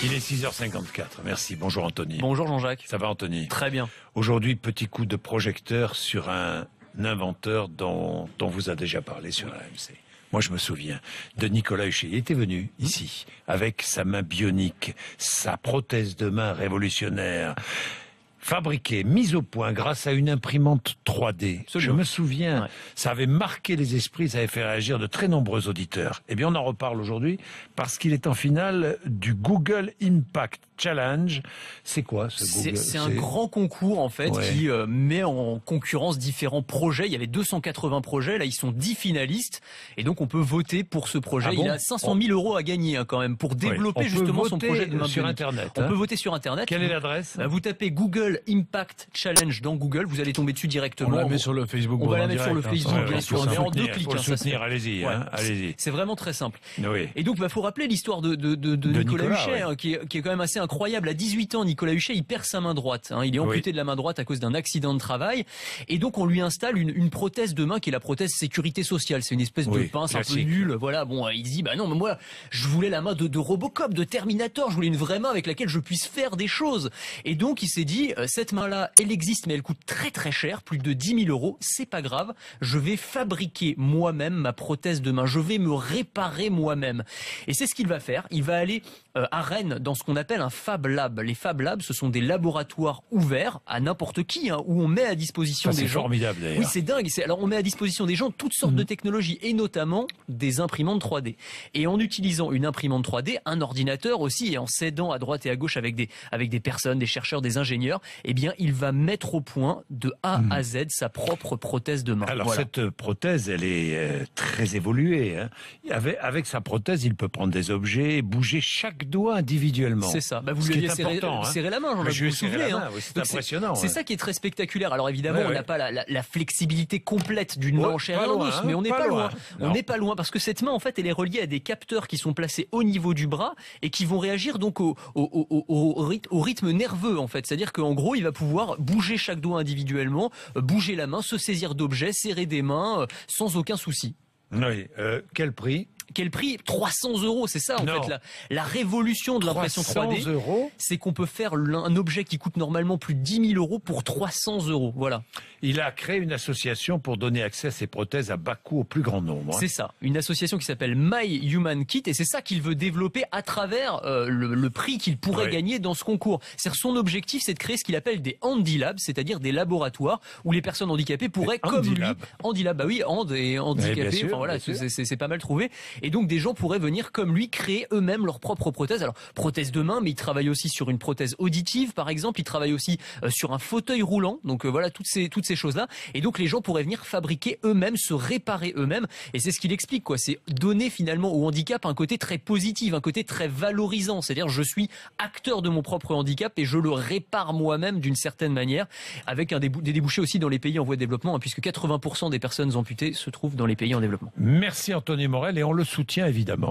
Il est 6h54. Merci. Bonjour Anthony. Bonjour Jean-Jacques. Ça va Anthony? Très bien. Aujourd'hui, petit coup de projecteur sur un inventeur dont vous a déjà parlé sur RMC. Moi, je me souviens de Nicolas Huchet. Il était venu ici avec sa main bionique, sa prothèse de main révolutionnaire, fabriquée, mise au point grâce à une imprimante 3D. Absolument. Je me souviens, ça avait marqué les esprits, ça avait fait réagir de très nombreux auditeurs. Eh bien, on en reparle aujourd'hui parce qu'il est en finale du Google Impact Challenge. C'est quoi ce Google? C'est un grand concours en fait qui met en concurrence différents projets. Il y avait 280 projets, là ils sont 10 finalistes et donc on peut voter pour ce projet. Il a 500 000 euros à gagner quand même pour développer justement son projet de main sur bionique. Internet. On peut voter sur Internet. Quelle est l'adresse? Vous tapez Google Impact Challenge dans Google, vous allez tomber dessus directement. On la met sur le Facebook. On va la mettre sur le Facebook, bien sûr. Mais en 2 clics. Pour le soutenir, allez-y. Allez-y. C'est vraiment très simple. Oui. Et donc, faut rappeler l'histoire de Nicolas Huchet, qui est quand même assez incroyable. À 18 ans, Nicolas Huchet, il perd sa main droite. Il est amputé de la main droite à cause d'un accident de travail. Et donc, on lui installe une prothèse de main qui est la prothèse sécurité sociale. C'est une espèce de pince un peu nulle. Voilà. Bon, il se dit, bah non, mais moi, je voulais la main de Robocop, de Terminator. Je voulais une vraie main avec laquelle je puisse faire des choses. Et donc, il s'est dit, cette main-là, elle existe, mais elle coûte très très cher, plus de 10 000 euros. C'est pas grave. Je vais fabriquer moi-même ma prothèse de main. Je vais me réparer moi-même. Et c'est ce qu'il va faire. Il va aller à Rennes dans ce qu'on appelle un Fab Lab. Les Fab Labs, ce sont des laboratoires ouverts à n'importe qui, où on met à disposition des gens. C'est formidable d'ailleurs. Oui, c'est dingue. Alors on met à disposition des gens toutes sortes de technologies et notamment des imprimantes 3D. Et en utilisant une imprimante 3D, un ordinateur aussi, et en s'aidant à droite et à gauche avec des personnes, des chercheurs, des ingénieurs, eh bien il va mettre au point de A à Z sa propre prothèse de main. Alors cette prothèse, elle est très évoluée. Avec sa prothèse, il peut prendre des objets, bouger chaque doigt individuellement. C'est ça. Vous lui aviez serré la main, je lui ai serré la main. C'est impressionnant. C'est ça qui est très spectaculaire. Alors évidemment, on n'a pas la flexibilité complète d'une main en chair et en os, mais on n'est pas loin. On n'est pas loin parce que cette main, en fait, elle est reliée à des capteurs qui sont placés au niveau du bras et qui vont réagir donc au rythme nerveux, en fait. C'est-à-dire qu'en gros, il va pouvoir bouger chaque doigt individuellement, bouger la main, se saisir d'objets, serrer des mains, sans aucun souci. Oui. Quel prix? Quel prix? 300 euros, c'est ça en fait la révolution de l'impression 3D. C'est qu'on peut faire un objet qui coûte normalement plus de 10 000 euros pour 300 euros. Voilà. Il a créé une association pour donner accès à ces prothèses à bas coût au plus grand nombre. C'est ça, une association qui s'appelle My Human Kit et c'est ça qu'il veut développer à travers le prix qu'il pourrait gagner dans ce concours. Son objectif, c'est de créer ce qu'il appelle des Handy Labs, c'est-à-dire des laboratoires où les personnes handicapées pourraient, comme lui, Handy Lab, bah oui, hand et handicapé, enfin voilà, c'est pas mal trouvé. Et donc des gens pourraient venir comme lui créer eux-mêmes leur propre prothèse. Alors prothèse de main, mais il travaille aussi sur une prothèse auditive par exemple, il travaille aussi sur un fauteuil roulant. Donc voilà toutes ces choses-là. Et donc les gens pourraient venir fabriquer eux-mêmes, se réparer eux-mêmes. Et c'est ce qu'il explique c'est donner finalement au handicap un côté très positif, un côté très valorisant. C'est-à-dire je suis acteur de mon propre handicap et je le répare moi-même d'une certaine manière, avec des débouchés aussi dans les pays en voie de développement, puisque 80% des personnes amputées se trouvent dans les pays en développement. Merci Anthony Morel et on le soutient évidemment.